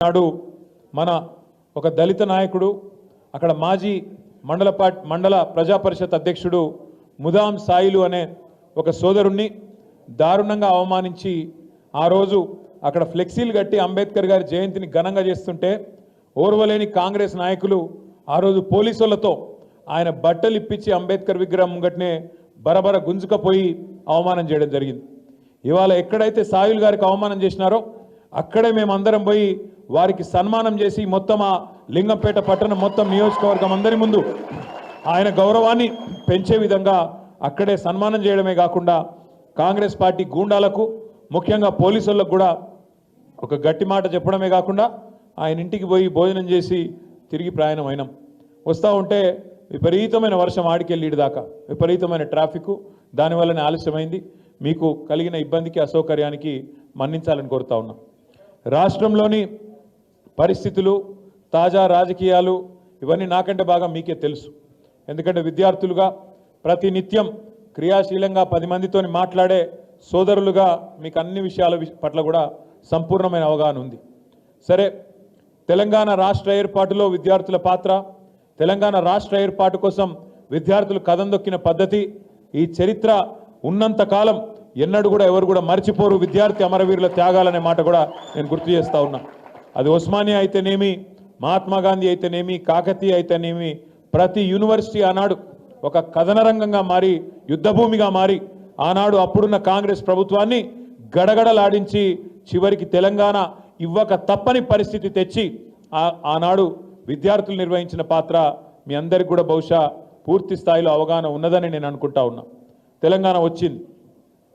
నాడు మన ఒక దళిత నాయకుడు అక్కడ మాజీ మండల ప్రజా పరిషత్ అధ్యక్షుడు ముదాం సాయిలు అనే ఒక సోదరుణ్ణి దారుణంగా అవమానించి ఆ రోజు అక్కడ ఫ్లెక్సీలు కట్టి అంబేద్కర్ గారి జయంతిని ఘనంగా చేస్తుంటే ఓర్వలేని కాంగ్రెస్ నాయకులు ఆ రోజు పోలీసులతో ఆయన బట్టలు ఇప్పించి అంబేద్కర్ విగ్రహం ముంగటనే బరబర గుంజుకపోయి అవమానం చేయడం జరిగింది. ఇవాళ ఎక్కడైతే సాయిల్ గారికి అవమానం చేసినారో అక్కడే మేమందరం పోయి వారికి సన్మానం చేసి మొత్తం ఆ లింగంపేట పట్టణం మొత్తం నియోజకవర్గం అందరి ముందు ఆయన గౌరవాన్ని పెంచే విధంగా అక్కడే సన్మానం చేయడమే కాకుండా కాంగ్రెస్ పార్టీ గూండాలకు ముఖ్యంగా పోలీసులకు కూడా ఒక గట్టి మాట చెప్పడమే కాకుండా ఆయన ఇంటికి పోయి భోజనం చేసి తిరిగి ప్రయాణం అయినాం. వస్తూ ఉంటే విపరీతమైన వర్షం ఆడికెళ్ళి దాకా విపరీతమైన ట్రాఫిక్, దానివల్లనే ఆలస్యమైంది. మీకు కలిగిన ఇబ్బందికి అసౌకర్యానికి మన్నించాలని కోరుతా ఉన్నాం. రాష్ట్రంలోని పరిస్థితులు, తాజా రాజకీయాలు ఇవన్నీ నాకంటే బాగా మీకే తెలుసు. ఎందుకంటే విద్యార్థులుగా ప్రతినిత్యం క్రియాశీలంగా 10 మందితో మాట్లాడే సోదరులుగా మీకు అన్ని విషయాల పట్ల కూడా సంపూర్ణమైన అవగాహన ఉంది. సరే, తెలంగాణ రాష్ట్ర ఏర్పాటులో విద్యార్థుల పాత్ర, తెలంగాణ రాష్ట్ర ఏర్పాటు కోసం విద్యార్థులు కదం దొక్కిన పద్ధతి, ఈ చరిత్ర ఉన్నంత కాలం ఎన్నడూ కూడా ఎవరు కూడా మర్చిపోరు విద్యార్థి అమరవీరుల త్యాగాలనే మాట కూడా నేను గుర్తు చేస్తూ ఉన్నా. అది ఉస్మానియా అయితేనేమి, మహాత్మా గాంధీ అయితేనేమి, కాకతీయ అయితేనేమి, ప్రతి యూనివర్సిటీ ఆనాడు ఒక కథన రంగంగా మారి యుద్ధభూమిగా మారి ఆనాడు అప్పుడున్న కాంగ్రెస్ ప్రభుత్వాన్ని గడగడలాడించి చివరికి తెలంగాణ ఇవ్వక తప్పని పరిస్థితి తెచ్చి ఆనాడు విద్యార్థులు నిర్వహించిన పాత్ర మీ అందరికి కూడా బహుశా పూర్తి స్థాయిలో అవగాహన ఉన్నదని నేను అనుకుంటా ఉన్నా. తెలంగాణ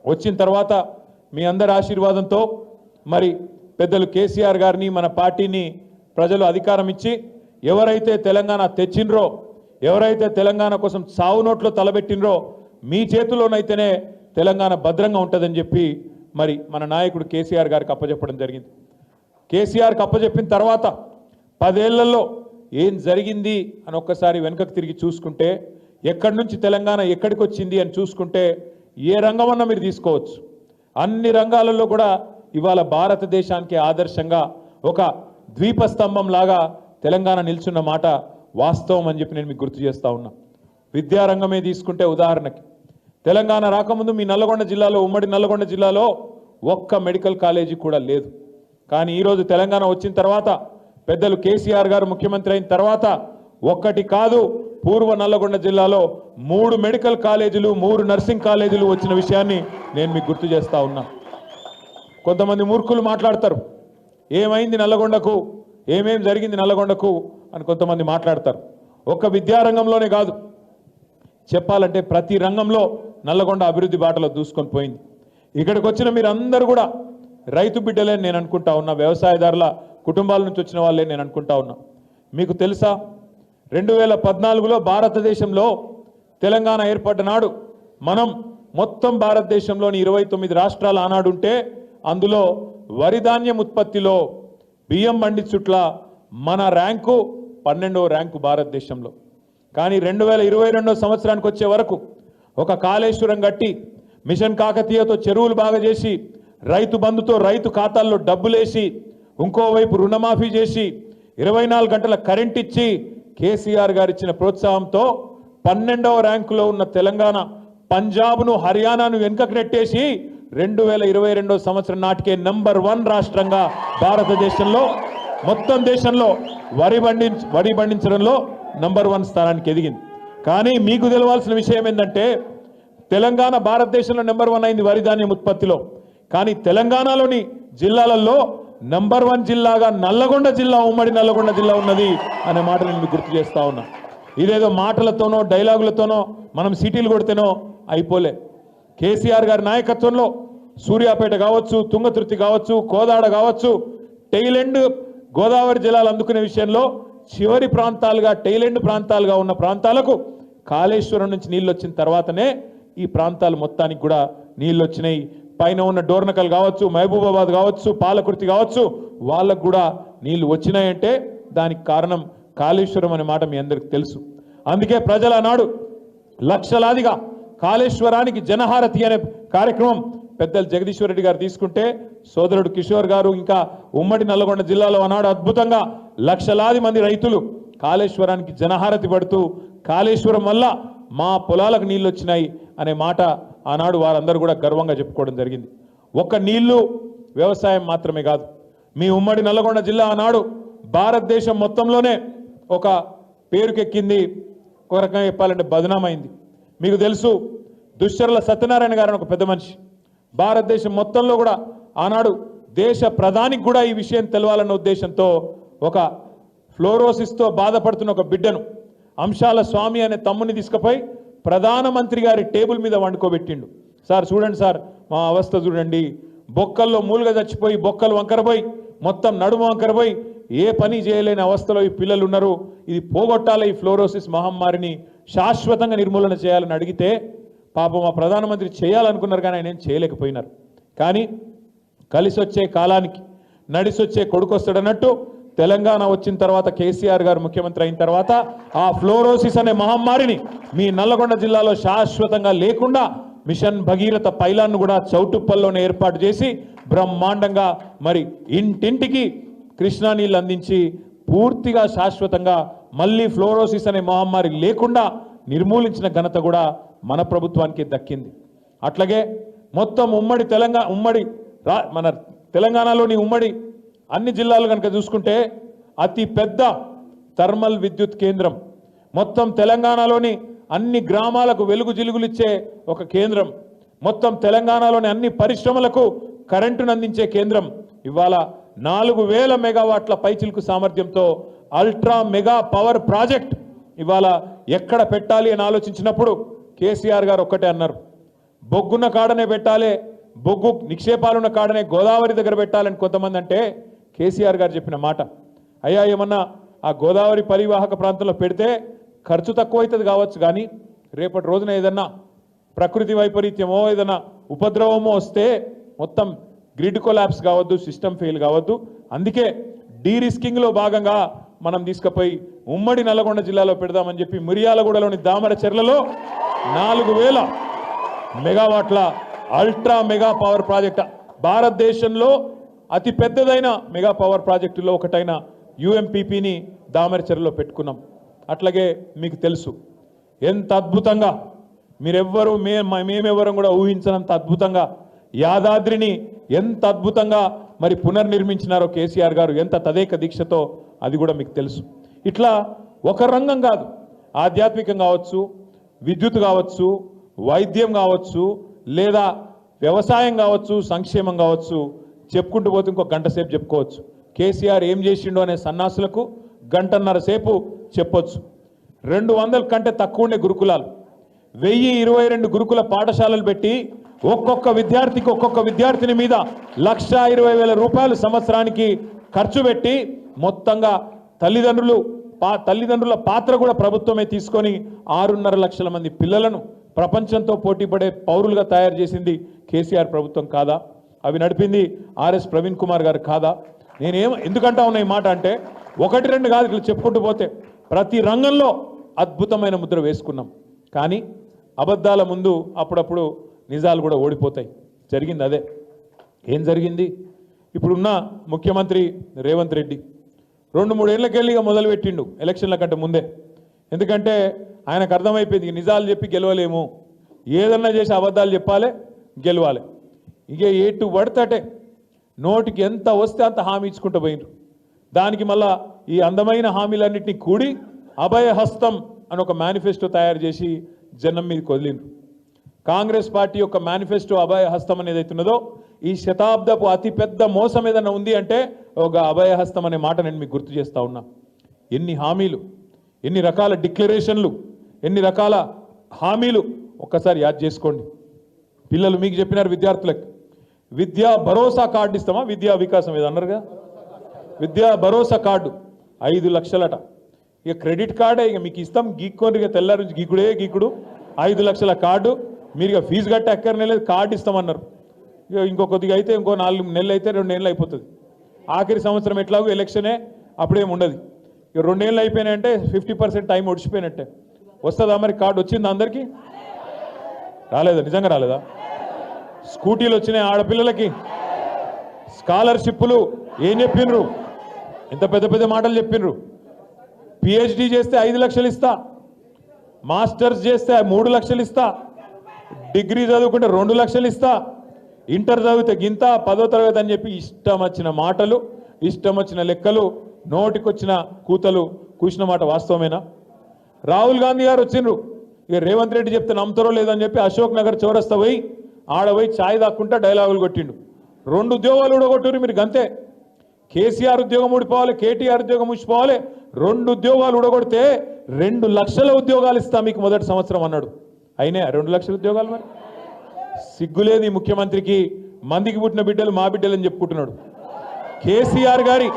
వచ్చిన తర్వాత మీ అందరి ఆశీర్వాదంతో మరి పెద్దలు కేసీఆర్ గారిని, మన పార్టీని ప్రజలు అధికారం ఇచ్చి ఎవరైతే తెలంగాణ తెచ్చిండ్రో, ఎవరైతే తెలంగాణ కోసం సావు నోట్లో తలబెట్టినరో మీ చేతిలోనైతేనే తెలంగాణ భద్రంగా ఉంటుందని చెప్పి మరి మన నాయకుడు కేసీఆర్ గారికి అప్పచెప్పడం జరిగింది. కేసీఆర్కి అప్పచెప్పిన తర్వాత 10 ఏళ్లలో ఏం జరిగింది అని ఒక్కసారి వెనుకకు తిరిగి చూసుకుంటే, ఎక్కడి నుంచి తెలంగాణ ఎక్కడికి వచ్చింది అని చూసుకుంటే ఏ రంగమన్నా మీరు తీసుకోవచ్చు. అన్ని రంగాలలో కూడా ఇవాళ భారతదేశానికి ఆదర్శంగా ఒక ద్వీపస్తంభం లాగా తెలంగాణ నిల్చున్న మాట వాస్తవం అని చెప్పి నేను మీకు గుర్తు చేస్తూ ఉన్నా. విద్యారంగమే తీసుకుంటే ఉదాహరణకి తెలంగాణ రాకముందు మీ నల్లగొండ జిల్లాలో, ఉమ్మడి నల్లగొండ జిల్లాలో ఒక్క మెడికల్ కాలేజీ కూడా లేదు. కానీ ఈరోజు తెలంగాణ వచ్చిన తర్వాత పెద్దలు కేసీఆర్ గారు ముఖ్యమంత్రి అయిన తర్వాత ఒక్కటి కాదు, పూర్వ నల్లగొండ జిల్లాలో 3 మెడికల్ కాలేజీలు, 3 నర్సింగ్ కాలేజీలు వచ్చిన విషయాన్ని నేను మీకు గుర్తు చేస్తూ ఉన్నా. కొంతమంది మూర్ఖులు మాట్లాడతారు, ఏమైంది నల్లగొండకు, ఏమేం జరిగింది నల్లగొండకు అని కొంతమంది మాట్లాడతారు. ఒక్క విద్యారంగంలోనే కాదు, చెప్పాలంటే ప్రతి రంగంలో నల్లగొండ అభివృద్ధి బాటలో దూసుకొని పోయింది. ఇక్కడికి వచ్చిన మీరందరూ కూడా రైతు బిడ్డలే నేను అనుకుంటా ఉన్నా, వ్యవసాయదారుల కుటుంబాల నుంచి వచ్చిన వాళ్ళే నేను అనుకుంటా ఉన్నా. మీకు తెలుసా, 2014లో భారతదేశంలో తెలంగాణ ఏర్పడ్డ నాడు మనం మొత్తం భారతదేశంలోని 29 రాష్ట్రాలు ఆనాడు ఉంటే అందులో వరి ధాన్యం ఉత్పత్తిలో, బియ్యం పండించుట్ల మన ర్యాంకు 12వ ర్యాంకు భారతదేశంలో. కానీ 2022 సంవత్సరానికి వచ్చే వరకు ఒక కాళేశ్వరం కట్టి, మిషన్ కాకతీయతో చెరువులు బాగా చేసి, రైతు బంధుతో రైతు ఖాతాల్లో డబ్బులేసి, ఇంకోవైపు రుణమాఫీ చేసి, 24 గంటల కరెంట్ ఇచ్చి, కేసీఆర్ గారు ఇచ్చిన ప్రోత్సాహంతో 12వ ర్యాంకులో ఉన్న తెలంగాణ పంజాబ్ను, హర్యానాను వెనుకకు నెట్టేసి 2022 సంవత్సరం నాటికే నంబర్ 1 రాష్ట్రంగా భారతదేశంలో మొత్తం దేశంలో వరి పండించడంలో నంబర్ 1 స్థానానికి ఎదిగింది. కానీ మీకు తెలవాల్సిన విషయం ఏంటంటే, తెలంగాణ భారతదేశంలో నంబర్ 1 అయింది వరి ధాన్యం ఉత్పత్తిలో. కానీ తెలంగాణలోని జిల్లాలలో నంబర్ 1 జిల్లాగా నల్లగొండ జిల్లా, ఉమ్మడి నల్లగొండ జిల్లా ఉన్నది అనే మాట నేను మీకు గుర్తు చేస్తా ఉన్నా. ఇదేదో మాటలతోనో డైలాగులతోనో మనం సిటీలు కొడితేనో అయిపోలే. కేసీఆర్ గారి నాయకత్వంలో సూర్యాపేట కావచ్చు, తుంగతుర్తి కావచ్చు, కోదాడ కావచ్చు, టైలెండ్ గోదావరి జిల్లాలు అందుకునే విషయంలో చివరి ప్రాంతాలుగా, టైలెండ్ ప్రాంతాలుగా ఉన్న ప్రాంతాలకు కాళేశ్వరం నుంచి నీళ్ళు వచ్చిన తర్వాతనే ఈ ప్రాంతాలు మొత్తానికి కూడా నీళ్ళు వచ్చినాయి. పైన ఉన్న డోర్నకల్ కావచ్చు, మహబూబాబాద్ కావచ్చు, పాలకుర్తి కావచ్చు, వాళ్ళకు కూడా నీళ్లు వచ్చినాయంటే దానికి కారణం కాళేశ్వరం అనే మాట మీ అందరికి తెలుసు. అందుకే ప్రజల నాడు లక్షలాదిగా కాళేశ్వరానికి జనహారతి అనే కార్యక్రమం పెద్దలు జగదీశ్వర్ రెడ్డి గారు తీసుకుంటే సోదరుడు కిషోర్ గారు ఇంకా ఉమ్మడి నల్లగొండ జిల్లాలో ఆనాడు అద్భుతంగా లక్షలాది మంది రైతులు కాళేశ్వరానికి జనహారతి పడుతూ కాళేశ్వరం వల్ల మా పొలాలకు నీళ్ళు వచ్చినాయి అనే మాట ఆనాడు వారందరూ కూడా గర్వంగా చెప్పుకోవడం జరిగింది. ఒక్క నీళ్లు వ్యవసాయం మాత్రమే కాదు, మీ ఉమ్మడి నల్లగొండ జిల్లా ఆనాడు భారతదేశం మొత్తంలోనే ఒక పేరుకెక్కింది, ఒక రకంగా చెప్పాలంటే బదనామైంది. మీకు తెలుసు దుశ్చర్ల సత్యనారాయణ గారు ఒక పెద్ద మనిషి, భారతదేశం మొత్తంలో కూడా ఆనాడు దేశ ప్రధానికి కూడా ఈ విషయం తెలవాలన్న ఉద్దేశంతో ఒక ఫ్లోరోసిస్తో బాధపడుతున్న ఒక బిడ్డను అంశాల స్వామి అనే తమ్ముని తీసుకుపోయి ప్రధానమంత్రి గారి టేబుల్ మీద వండుకోబెట్టిండు. సార్ చూడండి సార్ మా అవస్థ చూడండి, బొక్కల్లో మూలుగా చచ్చిపోయి బొక్కలు వంకరపోయి మొత్తం నడుము వంకరపోయి ఏ పని చేయలేని అవస్థలో ఈ పిల్లలు ఉన్నారు, ఇది పోగొట్టాలి, ఈ ఫ్లోరోసిస్ మహమ్మారిని శాశ్వతంగా నిర్మూలన చేయాలని అడిగితే పాపం మా ప్రధానమంత్రి చేయాలనుకున్నారు కానీ ఆయన ఏం చేయలేకపోయినారు. కానీ కలిసి వచ్చే కాలానికి నడిసొచ్చే కొడుకొస్తాడన్నట్టు తెలంగాణ వచ్చిన తర్వాత కేసీఆర్ గారు ముఖ్యమంత్రి అయిన తర్వాత ఆ ఫ్లోరోసిస్ అనే మహమ్మారిని మీ నల్లగొండ జిల్లాలో శాశ్వతంగా లేకుండా మిషన్ భగీరథ పైలాన్ను కూడా చౌటుప్పల్లోనే ఏర్పాటు చేసి బ్రహ్మాండంగా మరి ఇంటింటికి కృష్ణా నీళ్ళు అందించి పూర్తిగా శాశ్వతంగా మళ్ళీ ఫ్లోరోసిస్ అనే మహమ్మారి లేకుండా నిర్మూలించిన ఘనత కూడా మన ప్రభుత్వానికి దక్కింది. అట్లాగే మొత్తం మన తెలంగాణలోని ఉమ్మడి అన్ని జిల్లాలు కనుక చూసుకుంటే అతి పెద్ద థర్మల్ విద్యుత్ కేంద్రం, మొత్తం తెలంగాణలోని అన్ని గ్రామాలకు వెలుగు జిలుగులిచ్చే ఒక కేంద్రం, మొత్తం తెలంగాణలోని అన్ని పరిశ్రమలకు కరెంటును అందించే కేంద్రం ఇవాళ 4000 మెగావాట్ల పైచిలుకు సామర్థ్యంతో అల్ట్రా మెగా పవర్ ప్రాజెక్ట్ ఇవాళ ఎక్కడ పెట్టాలి అని ఆలోచించినప్పుడు కేసీఆర్ గారు ఒక్కటే అన్నారు, బొగ్గున్న కాడనే పెట్టాలి, బొగ్గు నిక్షేపాలున్న కాడనే గోదావరి దగ్గర పెట్టాలని కొంతమంది అంటే కేసీఆర్ గారు చెప్పిన మాట, అయ్యా ఏమన్నా ఆ గోదావరి పరివాహక ప్రాంతంలో పెడితే ఖర్చు తక్కువ అవుతుంది కావచ్చు, కానీ రేపటి రోజున ఏదన్నా ప్రకృతి వైపరీత్యమో ఏదన్నా ఉపద్రవమో వస్తే మొత్తం గ్రిడ్ కొలాప్స్ కావద్దు, సిస్టమ్ ఫెయిల్ కావద్దు, అందుకే డీరిస్కింగ్లో భాగంగా మనం తీసుకుపోయి ఉమ్మడి నల్లగొండ జిల్లాలో పెడదామని చెప్పి మిర్యాలగూడలోని దామరచెర్లలో 4000 మెగావాట్ల అల్ట్రా మెగా పవర్ ప్రాజెక్ట్, భారతదేశంలో అతి పెద్దదైన మెగా పవర్ ప్రాజెక్టులో ఒకటైన యుఎంపీపీని దామరచెర్లలో పెట్టుకున్నాం. అట్లాగే మీకు తెలుసు ఎంత అద్భుతంగా మీరెవ్వరూ మేమెవ్వరం కూడా ఊహించినంత అద్భుతంగా యాదాద్రిని ఎంత అద్భుతంగా మరి పునర్నిర్మించినారో కేసీఆర్ గారు, ఎంత తదేక దీక్షతో, అది కూడా మీకు తెలుసు. ఇట్లా ఒక రంగం కాదు, ఆధ్యాత్మికం కావచ్చు, విద్యుత్ కావచ్చు, వైద్యం కావచ్చు, లేదా వ్యవసాయం కావచ్చు, సంక్షేమం కావచ్చు, చెప్పుకుంటూ పోతే ఇంకో గంట సేపు చెప్పుకోవచ్చు. కేసీఆర్ ఏం చేసిండో అనే సన్నాసులకు గంటన్నర సేపు చెప్పొచ్చు. 200 కంటే తక్కువ ఉండే గురుకులాలు, 1022 గురుకుల పాఠశాలలు పెట్టి ఒక్కొక్క విద్యార్థికి ఒక్కొక్క విద్యార్థిని మీద 1,20,000 రూపాయలు సంవత్సరానికి ఖర్చు పెట్టి మొత్తంగా తల్లిదండ్రుల పాత్ర కూడా ప్రభుత్వమే తీసుకొని 6.5 లక్షల మంది పిల్లలను ప్రపంచంతో పోటీపడే పౌరులుగా తయారు చేసింది కేసీఆర్ ప్రభుత్వం కాదా? అవి నడిపింది ఆర్ఎస్ ప్రవీణ్ కుమార్ గారు కాదా? ఎందుకంటా ఉన్నా ఈ మాట అంటే 1-2 కాదు, ఇట్లా చెప్పుకుంటూ పోతే ప్రతి రంగంలో అద్భుతమైన ముద్ర వేసుకున్నాం. కానీ అబద్ధాల ముందు అప్పుడప్పుడు నిజాలు కూడా ఓడిపోతాయి. జరిగింది అదే. ఏం జరిగింది? ఇప్పుడున్న ముఖ్యమంత్రి రేవంత్ రెడ్డి 2-3 ఏళ్ళకెళ్ళి మొదలుపెట్టిండు ఎలక్షన్ల కంటే ముందే. ఎందుకంటే ఆయనకు అర్థమైపోయింది నిజాలు చెప్పి గెలవలేము, ఏదన్నా చేసి అబద్ధాలు చెప్పాలి, గెలవాలి. ఇక ఎటు పడితే నోటికి ఎంత వస్తే అంత హామీ ఇచ్చుకుంటూ పోయినరు. దానికి మళ్ళా ఈ అందమైన హామీలన్నింటినీ కూడి అభయహస్తం అని ఒక మేనిఫెస్టో తయారు చేసి జనం మీదకి వదిలిండ్రు. కాంగ్రెస్ పార్టీ యొక్క మేనిఫెస్టో అభయహస్తం అనేది అవుతున్నదో, ఈ శతాబ్దపు అతిపెద్ద మోసం ఏదన్నా ఉంది అంటే ఒక అభయహస్తం అనే మాట నేను మీకు గుర్తు చేస్తా ఉన్నా. ఎన్ని హామీలు, ఎన్ని రకాల డిక్లరేషన్లు, ఎన్ని రకాల హామీలు ఒక్కసారి యాద్ చేసుకోండి. పిల్లలు మీకు చెప్పినారు, విద్యార్థులకు విద్యా భరోసా కార్డు ఇస్తామా, విద్యా వికాసం ఏదో అన్నారుగా, విద్యా భరోసా కార్డు 5 లక్షలట. ఇక క్రెడిట్ కార్డే ఇక మీకు ఇస్తాం, గీక్కొని ఇక తెల్లారి నుంచి గీకుడు 5 లక్షల కార్డు, మీరు ఇక ఫీజు కట్టే అక్కర్లేదు, కార్డు ఇస్తామన్నారు. ఇక ఇంకో కొద్దిగా అయితే ఇంకో 4 నెలలు అయితే 2 ఏళ్ళు అయిపోతుంది. ఆఖరి సంవత్సరం ఎట్లాగో ఎలక్షనే, అప్పుడేం ఉండదు. ఇక 2 ఏళ్ళు అయిపోయినాయంటే 50% టైం ఒడిచిపోయినట్టే. వస్తుందా మరి? కార్డు వచ్చిందా అందరికీ? రాలేదా? నిజంగా రాలేదా? స్కూటీలు వచ్చినాయి ఆడపిల్లలకి, స్కాలర్షిప్లు ఏం చెప్పిండ్రు, ఎంత పెద్ద పెద్ద మాటలు చెప్పిండ్రు. పిహెచ్డి చేస్తే 5 లక్షలు ఇస్తా, మాస్టర్స్ చేస్తే 3 లక్షలు ఇస్తా, డిగ్రీ చదువుకుంటే 2 లక్షలు ఇస్తా, ఇంటర్ చదివితే గింత 10వ తరగతి అని చెప్పి ఇష్టం వచ్చిన మాటలు, ఇష్టం వచ్చిన లెక్కలు, నోటికొచ్చిన కూతలు కూసిన మాట వాస్తవమేనా? రాహుల్ గాంధీ గారు వచ్చిండ్రు, ఇక రేవంత్ రెడ్డి చెప్తే నమ్ముతారో లేదని చెప్పి అశోక్ నగర్ చౌరస్తా పోయి ఆడపోయి ఛాయ్ దాక్కుంటా డైలాగులు కొట్టిండు. 2 ఉద్యోగాలు ఊడగొట్టురు మీరు గంతే. కేసీఆర్ ఉద్యోగం ఊడిపోవాలి, కేటీఆర్ ఉద్యోగం ఊడిపోవాలి. 2 ఉద్యోగాలు ఊడగొడితే 2 లక్షల ఉద్యోగాలు ఇస్తా మీకు మొదటి సంవత్సరం అన్నాడు. అయినా 2 లక్షల ఉద్యోగాలు? మరి సిగ్గులేదు ఈ ముఖ్యమంత్రికి. మందికి పుట్టిన బిడ్డలు మా బిడ్డలు అని చెప్పుకుంటున్నాడు. కేసీఆర్ గారి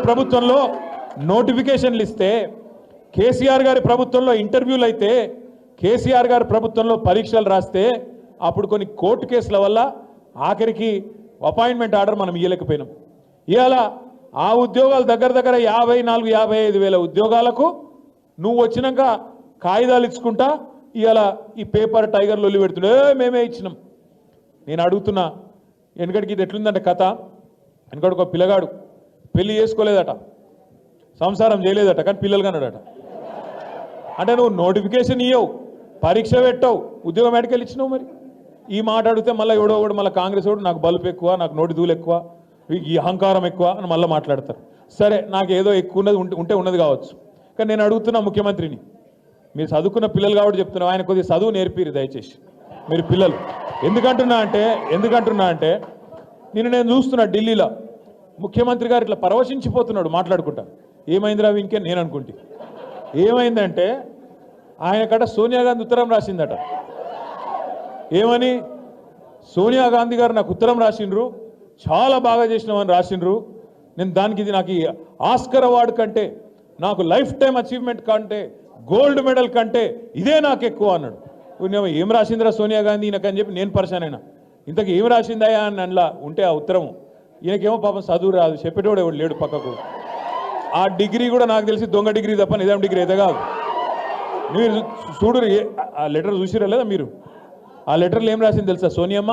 ప్రభుత్వంలో నోటిఫికేషన్లు ఇస్తే, కేసీఆర్ గారి ప్రభుత్వంలో ఇంటర్వ్యూలు అయితే, కేసీఆర్ గారి ప్రభుత్వంలో పరీక్షలు రాస్తే అప్పుడు కొన్ని కోర్టు కేసుల వల్ల ఆఖరికి అపాయింట్మెంట్ ఆర్డర్ మనం ఇవ్వలేకపోయినాం. ఇవాళ ఆ ఉద్యోగాలు దగ్గర 54-55 వేల ఉద్యోగాలకు నువ్వు వచ్చినాక కాగితాలు ఇచ్చుకుంటా ఇవాళ ఈ పేపర్ టైగర్లు ఒల్లి పెడుతుండే మేమే ఇచ్చినాం. నేను అడుగుతున్నా, వెనకడికి ఇది ఎట్లుందంటే కథ, వెనకడికి ఒక పిల్లగాడు పెళ్లి చేసుకోలేదట, సంసారం చేయలేదట, కానీ పిల్లలు కన్నాడట. అంటే నువ్వు నోటిఫికేషన్ ఇవ్వవు, పరీక్ష పెట్టవు, ఉద్యోగం ఎక్కడికి ఇచ్చినావు? మరి ఈ మాట అడిగితే మళ్ళీ ఎవడో ఒకడు మళ్ళీ కాంగ్రెస్ వాడు నాకు బలుపు ఎక్కువ, నాకు నోటి దూలు ఎక్కువ, ఈ అహంకారం ఎక్కువ అని మళ్ళీ మాట్లాడతారు. సరే, నాకు ఏదో ఎక్కువ ఉన్నది ఉంటే ఉన్నది కావచ్చు, కానీ నేను అడుగుతున్నా ముఖ్యమంత్రిని, మీరు చదువుకున్న పిల్లలు కాబట్టి చెప్తున్నా, ఆయన కొద్దిగా చదువు నేర్పిరు దయచేసి మీరు పిల్లలు. ఎందుకంటున్నా అంటే నేను చూస్తున్నా ఢిల్లీలో ముఖ్యమంత్రి గారు ఇట్లా పరవశించిపోతున్నాడు మాట్లాడుకుంటా. ఏమైంది రావి ఇంకే నేను అనుకుంటే, ఏమైందంటే ఆయన కట సోనియా గాంధీ ఉత్తరం రాసిందట. ఏమని? సోనియా గాంధీ గారు నాకు ఉత్తరం రాసిండ్రు, చాలా బాగా చేసినామని రాసిండ్రు, నేను దానికి ఇది నాకు ఆస్కర్ అవార్డు కంటే, నాకు లైఫ్ టైం అచీవ్మెంట్ కంటే, గోల్డ్ మెడల్ కంటే ఇదే నాకు ఎక్కువ అన్నాడు. ఏం రాసిందిరా సోనియా గాంధీ ఈయనకని చెప్పి నేను పరిశాన్ అయినా. ఇంతకు ఏం రాసిందా అని అందులో ఉంటే ఆ ఉత్తరము, ఈయనకేమో పాపం చదువు రాదు, చెప్పేటోడు ఎవడు లేడు పక్కకు. ఆ డిగ్రీ కూడా నాకు తెలిసి దొంగ డిగ్రీ తప్ప నిజాం డిగ్రీ అయితే కాదు. మీరు చూడు, ఆ లెటర్ చూసిరా లేదా మీరు? ఆ లెటర్లు ఏం రాసింది తెలుసా? సోనియమ్మ,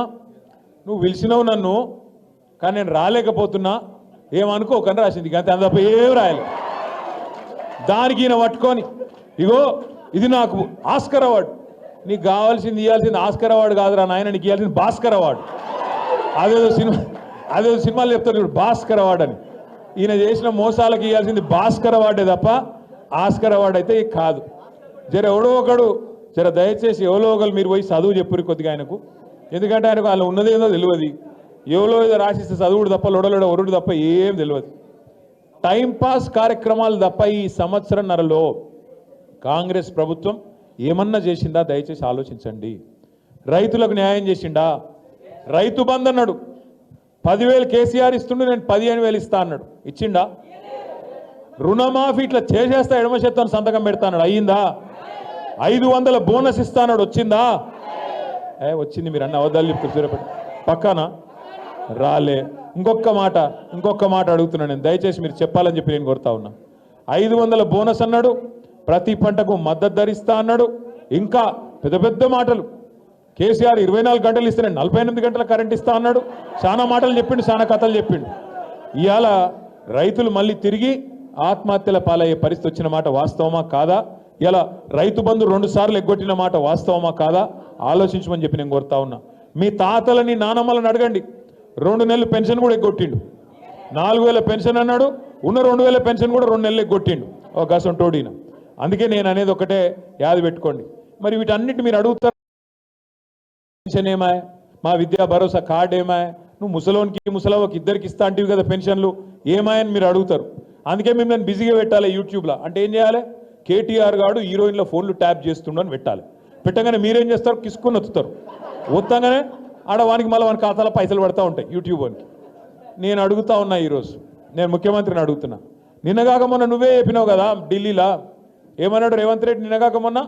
నువ్వు పిలిచినావు నన్ను, కానీ నేను రాలేకపోతున్నా, ఏమనుకోకని రాసింది. అంతే, అంత తప్ప ఏం రాయాలి. దానికి ఈయన పట్టుకొని, ఇగో ఇది నాకు ఆస్కర్ అవార్డు, నీకు కావాల్సింది ఇవ్వాల్సింది ఆస్కర్ అవార్డు కాదురా నాయన, నీకు ఇవ్వాల్సింది భాస్కర్ అవార్డు. అదేదో సినిమాలు చెప్తారు ఇప్పుడు భాస్కర్ అవార్డు అని. ఈయన చేసిన మోసాలకు ఇవ్వాల్సింది భాస్కర్ అవార్డే తప్ప ఆస్కర్ అవార్డు అయితే కాదు. ఎవడో ఒకడు దయచేసి ఎవరో ఒకరు మీరు పోయి చదువు చెప్పురు కొద్దిగా ఆయనకు, ఎందుకంటే ఆయనకు వాళ్ళు ఉన్నదేదో తెలియదు, ఎవరో ఏదో రాసిస్తే చదువుడు తప్ప లొడలోడ ఒరుడు తప్ప ఏం తెలియదు. టైంపాస్ కార్యక్రమాలు తప్ప ఈ సంవత్సరంన్నరలో కాంగ్రెస్ ప్రభుత్వం ఏమన్నా చేసిందా? దయచేసి ఆలోచించండి. రైతులకు న్యాయం చేసిండా? రైతు బంధు అన్నాడు, 10,000 కేసీఆర్ ఇస్తుండే, నేను 15,000 ఇస్తా అన్నాడు, ఇచ్చిండా? రుణమాఫీ ఇట్లా చేసేస్తా ఎడమ చేత్తో సంతకం పెడతా అన్నాడు, అయ్యిందా? 500 బోనస్ ఇస్తా అన్నాడు, వచ్చిందా? వచ్చింది. మీరు అన్న అవద్దాలు చెప్తారు సూర్యపేట పక్కన రాలే. ఇంకొక మాట అడుగుతున్నాను నేను, దయచేసి మీరు చెప్పాలని చెప్పి నేను కోరుతా ఉన్నా. 500 బోనస్ అన్నాడు, ప్రతి పంటకు మద్దతు ధరిస్తా అన్నాడు, ఇంకా పెద్ద పెద్ద మాటలు. కేసీఆర్ 24 గంటలు ఇస్తే నేను 48 గంటల కరెంట్ ఇస్తా అన్నాడు. చాలా మాటలు చెప్పిండు, చాలా కథలు చెప్పిండు. ఇవాళ రైతులు మళ్ళీ తిరిగి ఆత్మహత్యల పాలయ్యే పరిస్థితి వచ్చిన మాట వాస్తవమా కాదా? ఇలా రైతు బంధు 2 సార్లు ఎగ్గొట్టిన మాట వాస్తవమా కాదా? ఆలోచించమని చెప్పి నేను కోరుతా ఉన్నా. మీ తాతలని నానమ్మలను అడగండి, 2 నెలలు పెన్షన్ కూడా ఎగ్గొట్టిండు. 4,000 పెన్షన్ అన్నాడు, ఉన్న 2,000 పెన్షన్ కూడా 2 నెలలు ఎగ్గొట్టిండు ఒక గసం టోడీన. అందుకే నేను అనేది ఒకటే యాది పెట్టుకోండి. మరి వీటన్నిటి మీరు అడుగుతారు, పెన్షన్ ఏమాయ, మా విద్యా భరోసా కార్డు ఏమాయ, నువ్వు ముసలోనికి ముసలవ్వకి ఇద్దరికి ఇస్తా అంటివి కదా పెన్షన్లు, ఏమాయని మీరు అడుగుతారు. అందుకే మిమ్మల్ని బిజీగా పెట్టాలి యూట్యూబ్లో. అంటే ఏం చేయాలి? కేటీఆర్ గారు హీరోయిన్ల ఫోన్లు ట్యాప్ చేస్తుండని పెట్టాలి. పెట్టగానే మీరేం చేస్తారు? కిసుకొని వత్తుతారు. వస్తాగానే ఆడ వానికి మళ్ళీ వాని ఖాతాలో పైసలు పడతా ఉంటాయి యూట్యూబ్ వానికి. నేను అడుగుతా ఉన్నా, ఈరోజు నేను ముఖ్యమంత్రిని అడుగుతున్నా, నిన్నగాక మొన్న నువ్వే చెప్పినావు కదా ఢిల్లీలో, ఏమన్నాడు రేవంత్ రెడ్డి నిన్నగాక మొన్న?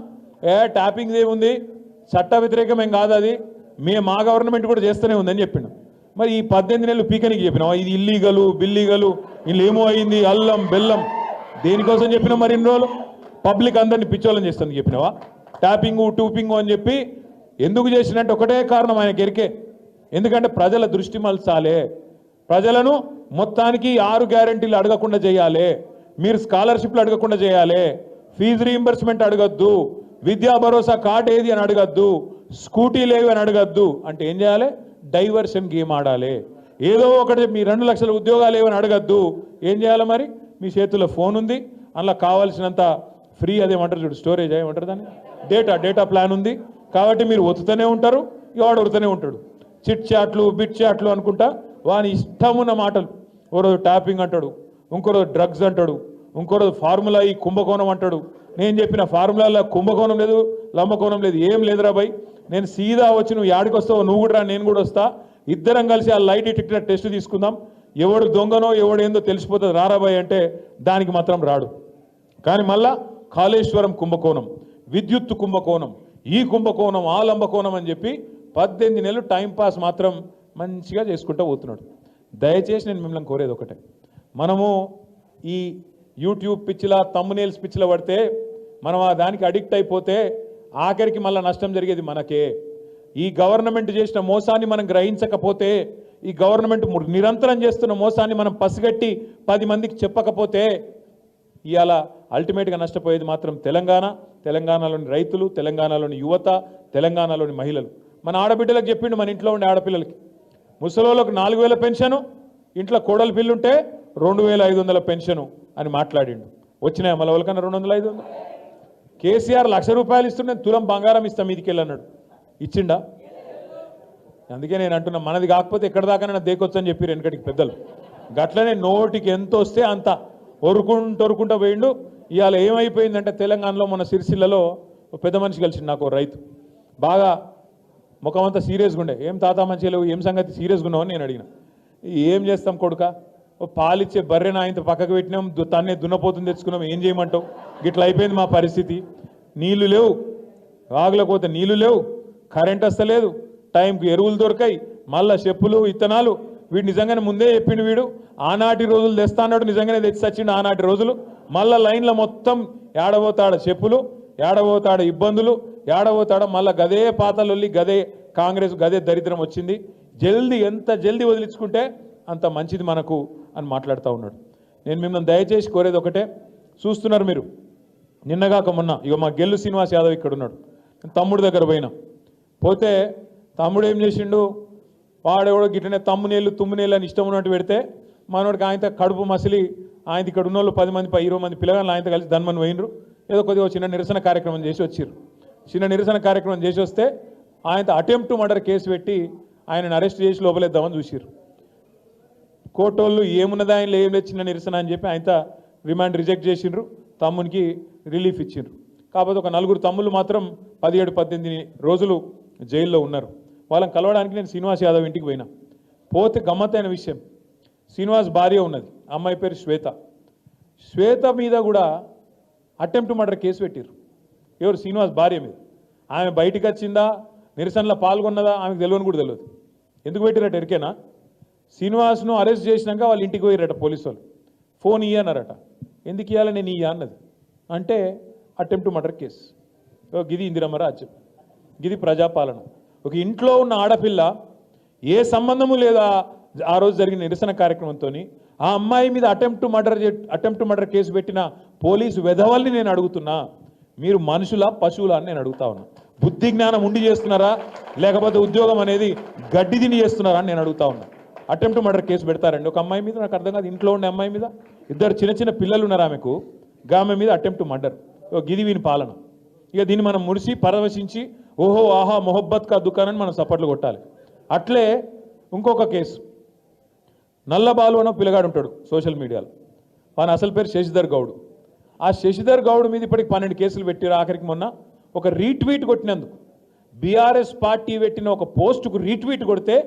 ట్యాపింగ్ ఏముంది, చట్ట వ్యతిరేకం ఏం కాదు, అది మా గవర్నమెంట్ కూడా చేస్తూనే ఉందని చెప్పిండు. మరి ఈ 18 నెలలు పీకనికి చెప్పినావా ఇది ఇల్లీగలు బిల్లీగలు, వీళ్ళు ఏమో అయింది అల్లం బెల్లం, దేనికోసం చెప్పినావు? మరి ఇన్ని రోజులు పబ్లిక్ అందరినీ పిచ్చోళ్ళని చేస్తాను చెప్పినావా? ట్యాపింగు టూపింగు అని చెప్పి ఎందుకు చేసినట్టు ఒకటే కారణం ఆయన గెరికే. ఎందుకంటే ప్రజల దృష్టి మలచాలే, ప్రజలను మొత్తానికి 6 గ్యారెంటీలు అడగకుండా చేయాలి, మీరు స్కాలర్షిప్లు అడగకుండా చేయాలి, ఫీజు రీయింబర్స్మెంట్ అడగద్దు, విద్యా భరోసా కార్డు ఏది అని అడగద్దు, స్కూటీ లేవి అని అడగద్దు. అంటే ఏం చేయాలి? డైవర్షన్ గేమ్ ఆడాలి. ఏదో ఒకటి మీ 2 లక్షల ఉద్యోగాలు ఏమని అడగద్దు. ఏం చేయాలి మరి? మీ చేతుల్లో ఫోన్ ఉంది, అందులో కావాల్సినంత ఫ్రీ అదేమంటారు చూడు, స్టోరేజ్ ఏమంటారు దాన్ని, డేటా ప్లాన్ ఉంది. కాబట్టి మీరు ఒత్తుతూనే ఉంటారు, వాడు ఒరుతూనే ఉంటాడు. చిట్ చాట్లు బిట్ చాట్లు అనుకుంటా వాని ఇష్టమున్న మాటలు. ఓ రోజు ట్యాపింగ్ అంటాడు, ఇంకో రోజు డ్రగ్స్ అంటాడు, ఇంకో రోజు ఫార్ములా ఈ కుంభకోణం అంటాడు. నేను చెప్పిన ఫార్ములాలో కుంభకోణం లేదు, లంబకోణం లేదు, ఏం లేదురా భయ్. నేను సీదా వచ్చి నువ్వు యాడికి వస్తావు, నువ్వు కూడా రా, నేను కూడా వస్తా, ఇద్దరం కలిసి ఆ లైట్ డిటెక్టర్ టెస్ట్ తీసుకుందాం, ఎవడు దొంగనో ఎవడు ఏందో తెలిసిపోతుంది రారాబాయ్ అంటే దానికి మాత్రం రాడు. కానీ మళ్ళా కాళేశ్వరం కుంభకోణం, విద్యుత్ కుంభకోణం, ఈ కుంభకోణం ఆ లంబకోణం అని చెప్పి 18 నెలలు టైంపాస్ మాత్రం మంచిగా చేసుకుంటూ పోతున్నాడు. దయచేసి నేను మిమ్మల్ని కోరేది ఒకటే, మనము ఈ యూట్యూబ్ పిచ్చిలా తమ్మునేల్స్ పిచ్చిలా పడితే మనం ఆ దానికి అడిక్ట్ అయిపోతే ఆఖరికి మళ్ళీ నష్టం జరిగేది మనకే. ఈ గవర్నమెంట్ చేసిన మోసాన్ని మనం గ్రహించకపోతే, ఈ గవర్నమెంట్ నిరంతరం చేస్తున్న మోసాన్ని మనం పసిగట్టి 10 మందికి చెప్పకపోతే ఇవాళ అల్టిమేట్గా నష్టపోయేది మాత్రం తెలంగాణలోని రైతులు, తెలంగాణలోని యువత, తెలంగాణలోని మహిళలు. మన ఆడబిడ్డలకు చెప్పిండు, మన ఇంట్లో ఉండే ఆడపిల్లలకి ముసలోళ్ళకు 4000 పెన్షను, ఇంట్లో కోడలు పిల్లుంటే 2500 పెన్షను అని మాట్లాడిండు. వచ్చినాయి మళ్ళీ వాళ్ళకన్నా 200 500. కేసీఆర్ ₹1,00,000 ఇస్తుండే తులం బంగారం ఇస్తాం మీదికి వెళ్ళన్నాడు, ఇచ్చిండా? అందుకే నేను అంటున్నా, మనది కాకపోతే ఎక్కడ దాకా దేకొచ్చని చెప్పారు వెనకటికి పెద్దలు. గట్లనే నోటికి ఎంత వస్తే అంత ఒరుకుంటూ పోయిండు. ఇవాళ ఏమైపోయిందంటే తెలంగాణలో మన సిరిసిల్లలో పెద్ద మనిషి కలిసిండు నాకు, రైతు. బాగా ముఖం అంతా సీరియస్గా ఉండే, ఏం తాత మంచిగా లేవు, ఏం సంగతి సీరియస్గా ఉన్నావు అని నేను అడిగిన. ఏం చేస్తాం కొడుక, పాలిచ్చే బర్రెన ఆయనతో పక్కకు పెట్టినాం, తన్నే దున్నపోతుంది తెచ్చుకున్నాం, ఏం చేయమంటావు, గిట్లా అయిపోయింది మా పరిస్థితి. నీళ్లు లేవు, వాగులకు పోతే నీళ్లు లేవు, కరెంట్ వస్తలేదు, టైంకి ఎరువులు దొరకాయి, మళ్ళా చెప్పులు ఇత్తనాలు. వీడు నిజంగానే ముందే చెప్పిండు, వీడు ఆనాటి రోజులు తెస్తా అన్నాడు, నిజంగానే తెచ్చి వచ్చిండు ఆనాటి రోజులు. మళ్ళా లైన్లో మొత్తం ఏడబోతాడ చెప్పులు, ఏడబోతాడ ఇబ్బందులు, ఏడబోతాడ మళ్ళా గదే పాతలొల్లి, గదే కాంగ్రెస్, గదే దరిద్రం వచ్చింది. ఎంత జల్దీ వదిలించుకుంటే అంత మంచిది మనకు అని మాట్లాడుతూ ఉన్నాడు. నేను మిమ్మల్ని దయచేసి కోరేది ఒకటే, చూస్తున్నారు మీరు, నిన్నగాక మొన్న ఇక మా గెల్లు శ్రీనివాస్ యాదవ్ ఇక్కడ ఉన్నాడు, తమ్ముడు దగ్గర పోతే తమ్ముడు ఏం చేసిండు, వాడెవడో గిట్లనే తమ్మునేళ్ళు తుమ్మునేళ్ళు అని ఇష్టం ఉన్నట్టు పెడితే మనోడికి ఆయనతో కడుపు మసిలి ఆయన ఇక్కడ ఉన్న వాళ్ళు 10 మంది 20 మంది పిల్లగాళ్ళు ఆయనతో కలిసి ధన్మని పోయినరు. ఏదో కొద్దిగా చిన్న నిరసన కార్యక్రమం చేసి వచ్చిర్రు. చిన్న నిరసన కార్యక్రమం చేసి వస్తే ఆయనతో అటెంప్ట్ టు మర్డర్ కేసు పెట్టి ఆయనను అరెస్ట్ చేసి లోపలేద్దామని చూసిర్రు. కోర్టోళ్ళు ఏమున్నదా ఆయనలో ఏం లేదు, చిన్న నిరసన అని చెప్పి ఆయనతో రిమాండ్ రిజెక్ట్ చేసిండ్రు, తమ్మునికి రిలీఫ్ ఇచ్చిండ్రు. కాకపోతే ఒక 4 తమ్ముళ్ళు మాత్రం 17-18 రోజులు జైల్లో ఉన్నారు. వాళ్ళని కలవడానికి నేను శ్రీనివాస్ యాదవ్ ఇంటికి పోతే గమ్మత్తైన విషయం, శ్రీనివాస్ భార్య ఉన్నది, అమ్మాయి పేరు శ్వేత మీద కూడా అటెంప్ట్ మర్డర్ కేసు పెట్టారు. ఎవరు? శ్రీనివాస్ భార్య మీద. ఆమె బయటికి వచ్చిందా, నిరసనలో పాల్గొన్నదా ఆమెకు తెలియని కూడా తెలియదు. ఎందుకు పెట్టారట ఎరికేనా? శ్రీనివాస్ను అరెస్ట్ చేసినాక వాళ్ళ ఇంటికి పోయారట పోలీసు వాళ్ళు, ఫోన్ ఇయ్యన్నారట. ఎందుకు ఇవ్వాలి, నేను ఇయ్య అన్నది. అంటే అటెంప్ట్ మర్డర్ కేసు. గిది ఇందిరమ్మ రాజ్యం, గిది ప్రజాపాలన. ఒక ఇంట్లో ఉన్న ఆడపిల్ల ఏ సంబంధము లేదా ఆ రోజు జరిగిన నిరసన కార్యక్రమంతో ఆ అమ్మాయి మీద అటెంప్ట్ మర్డర్ కేసు పెట్టిన పోలీసు వెధవల్ని నేను అడుగుతున్నా, మీరు మనుషులా పశువులా అని నేను అడుగుతా ఉన్నా. బుద్ధి జ్ఞానం ఉండి చేస్తున్నారా, లేకపోతే ఉద్యోగం అనేది గడ్డి తిని చేస్తున్నారా అని నేను అడుగుతా ఉన్నా. అటెంప్ట్ మర్డర్ కేసు పెడతారండి ఒక అమ్మాయి మీద? నాకు అర్థం కాదు. ఇంట్లో ఉండే అమ్మాయి మీద, 2 చిన్న పిల్లలు ఉన్నారు ఆమెకు, ఆమె మీద అటెంప్ట్ మర్డర్. గిది వీని పాలన. ఇక దీన్ని మనం మురిసి పరవశించి ఓహో ఆహా మొహబ్బత్ కా దుకాణాన్ని మనం సపోర్ట్లు కొట్టాలి. అట్లే ఇంకొక కేసు, నల్లబాలు అన్న పిల్లగాడు ఉంటాడు సోషల్ మీడియాలో, వాని అసలు పేరు శశిధర్ గౌడ్. ఆ శశిధర్ గౌడ్ మీద ఇప్పటికి 12 కేసులు పెట్టారు. ఆఖరికి మొన్న ఒక రీట్వీట్ కొట్టినందుకు, బీఆర్ఎస్ పార్టీ పెట్టిన ఒక పోస్టుకు రీట్వీట్ కొడితే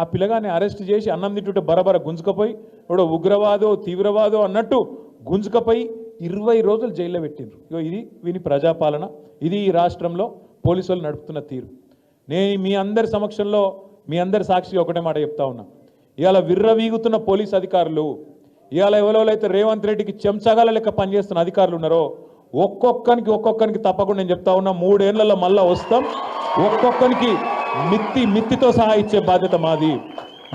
ఆ పిల్లగాన్ని అరెస్ట్ చేసి అన్నం తింటుంటే బరబర గుంజుకపోయి ఎవడో ఉగ్రవాదో తీవ్రవాదో అన్నట్టు గుంజుకపోయి 20 రోజులు జైల్లో పెట్టిండ్రు. ఇది వీని ప్రజాపాలన, ఇది ఈ రాష్ట్రంలో పోలీసు వాళ్ళు నడుపుతున్న తీరు. నేను మీ అందరి సమక్షంలో మీ అందరి సాక్షిగా ఒకటే మాట చెప్తా ఉన్నా, ఇవాళ విర్రవీగుతున్న పోలీస్ అధికారులు, ఇవాళ ఎవరైతే రేవంత్ రెడ్డికి చెంచగాల లెక్క పనిచేస్తున్న అధికారులు ఉన్నారో ఒక్కొక్కరికి తప్పకుండా నేను చెప్తా ఉన్నా 3 ఏళ్లలో మళ్ళా వస్తాం. ఒక్కొక్కరికి మిత్తితో సహా ఇచ్చే బాధ్యత మాది.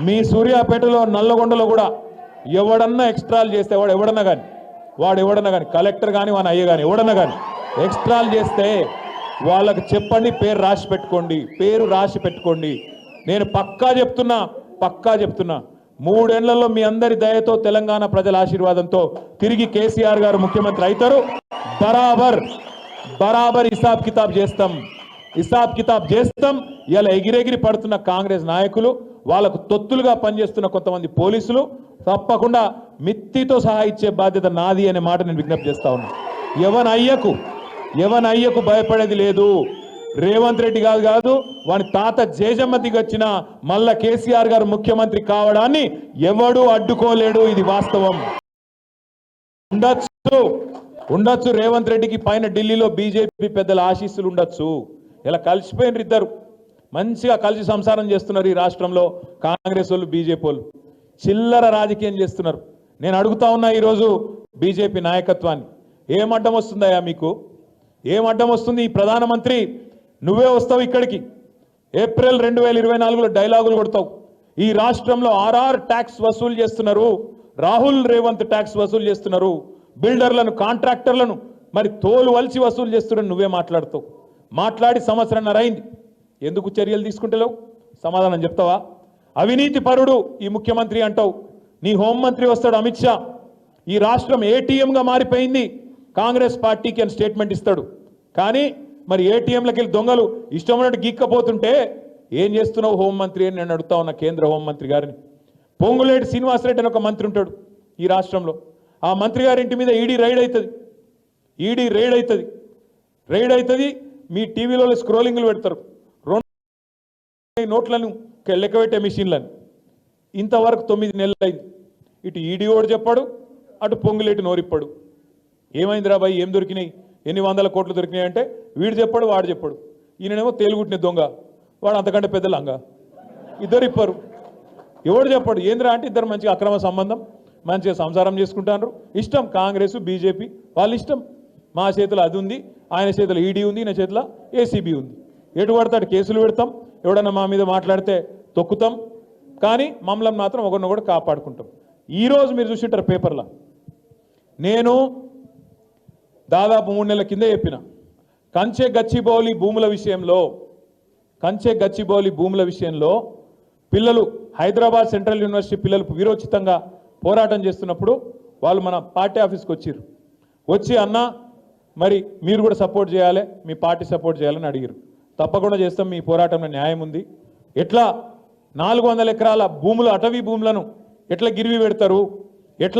మీ సూర్యాపేటలో నల్లగొండలో కూడా ఎవడన్నా ఎక్స్ట్రాలు చేస్తే వాడు ఎవడన్నా కానీ కలెక్టర్ కానీ వాని అయ్య కానీ ఎవడన్నా కానీ ఎక్స్ట్రాలు చేస్తే వాళ్ళకి చెప్పండి, పేరు రాసి పెట్టుకోండి. నేను పక్కా చెప్తున్నా 3 ఏళ్లలో మీ అందరి దయతో తెలంగాణ ప్రజల ఆశీర్వాదంతో తిరిగి కేసీఆర్ గారు ముఖ్యమంత్రి అవుతారు. బరాబర్ హిసాబ్ కితాబ్ చేస్తాం. ఇలా ఎగిరెగిరి పడుతున్న కాంగ్రెస్ నాయకులు, వాళ్ళకు తొత్తులుగా పనిచేస్తున్న కొంతమంది పోలీసులు తప్పకుండా మిత్తితో సహా ఇచ్చే బాధ్యత నాది అనే మాట నేను విజ్ఞప్తి చేస్తా ఉన్నా. ఎవన్ అయ్యకు భయపడేది లేదు. రేవంత్ రెడ్డి కాదు వాని తాత జేజమ్మ దిగొచ్చిన మళ్ళా కేసీఆర్ గారు ముఖ్యమంత్రి కావడాన్ని ఎవడూ అడ్డుకోలేడు. ఇది వాస్తవం. ఉండొచ్చు రేవంత్ రెడ్డికి పైన ఢిల్లీలో బీజేపీ పెద్దల ఆశీస్సులు ఉండొచ్చు. ఇలా కలిసిపోయినారు, ఇద్దరు మంచిగా కలిసి సంసారం చేస్తున్నారు ఈ రాష్ట్రంలో. కాంగ్రెస్ వాళ్ళు బీజేపీ వాళ్ళు చిల్లర రాజకీయం చేస్తున్నారు. నేను అడుగుతా ఉన్నా ఈరోజు బీజేపీ నాయకత్వాన్ని, ఏం అడ్డం వస్తుందయ్యా మీకు? ఏం అడ్డం వస్తుంది? ఈ ప్రధానమంత్రి నువ్వే వస్తావు ఇక్కడికి, ఏప్రిల్ 2024లో డైలాగులు కొడతావు. ఈ రాష్ట్రంలో ఆర్ఆర్ ట్యాక్స్ వసూలు చేస్తున్నారు, రాహుల్ రేవంత్ ట్యాక్స్ వసూలు చేస్తున్నారు, బిల్డర్లను కాంట్రాక్టర్లను మరి తోలు వలిచి వసూలు చేస్తున్నారు. నువ్వే మాట్లాడుతావు. మాట్లాడి సంవత్సరంన్నర అయింది. ఎందుకు చర్యలు తీసుకుంటలేవు? సమాధానం చెప్తావా? అవినీతి పరుడు ఈ ముఖ్యమంత్రి అంటావు. నీ హోంమంత్రి వస్తాడు అమిత్ షా, ఈ రాష్ట్రం ఏటీఎంగా మారిపోయింది కాంగ్రెస్ పార్టీకి అని స్టేట్మెంట్ ఇస్తాడు. కానీ మరి ఏటీఎంలకి వెళ్ళి దొంగలు ఇష్టం ఉన్నట్టు గీక్కపోతుంటే ఏం చేస్తున్నావు హోంమంత్రి అని నేను అడుగుతా ఉన్నా కేంద్ర హోంమంత్రి గారిని. పొంగులేటి శ్రీనివాసరెడ్డి అని ఒక మంత్రి ఉంటాడు ఈ రాష్ట్రంలో. ఆ మంత్రి గారి ఇంటి మీద ఈడీ రైడ్ అవుతుంది. మీ టీవీలో స్క్రోలింగ్లు పెడతారు, 2 నోట్లను లెక్కబెట్టే మిషన్లను. ఇంతవరకు 9 నెలలు అయింది. ఇటు ఈడీ ఓడు చెప్పాడు, అటు పొంగులేటి నోరిప్పాడు. ఏమైందిరా బాయ్, ఏం దొరికినాయి, ఎన్ని వందల కోట్లు దొరికినాయి అంటే వీడు చెప్పాడు, వాడు చెప్పాడు. ఈయనేమో తేలుగుట్టిన దొంగ, వాడు అంతకంటే పెద్ద లంగా. ఇద్దరు ఇప్పారు, ఎవడు చెప్పాడు. ఏంద్రా అంటే ఇద్దరు మంచిగా అక్రమ సంబంధం, మంచిగా సంసారం చేసుకుంటారు. ఇష్టం కాంగ్రెస్ బీజేపీ వాళ్ళ ఇష్టం. మా చేతిలో అది ఉంది, ఆయన చేతిలో ఈడీ ఉంది, ఈయన చేతిలో ఏసీబీ ఉంది. ఎటు పడతాడు కేసులు పెడతాం, ఎవడన్నా మా మీద మాట్లాడితే తొక్కుతాం. కానీ మమ్మల్ని మాత్రం ఒకరినొకడు కాపాడుకుంటాం. ఈరోజు మీరు చూసింటారు పేపర్లో, నేను దాదాపు 3 నెలల కింద చెప్పిన కంచె గచ్చిబౌలి భూముల విషయంలో పిల్లలు హైదరాబాద్ సెంట్రల్ యూనివర్సిటీ పిల్లలు వీరోచితంగా పోరాటం చేస్తున్నప్పుడు వాళ్ళు మన పార్టీ ఆఫీస్కి వచ్చి అన్న మరి మీరు కూడా సపోర్ట్ చేయాలి, మీ పార్టీ సపోర్ట్ చేయాలని అడిగారు. తప్పకుండా చేస్తాం, మీ పోరాటంలో న్యాయం ఉంది. ఎట్లా 400 ఎకరాల భూములు, అటవీ భూములను ఎట్లా గిరివి పెడతారు, ఎట్లా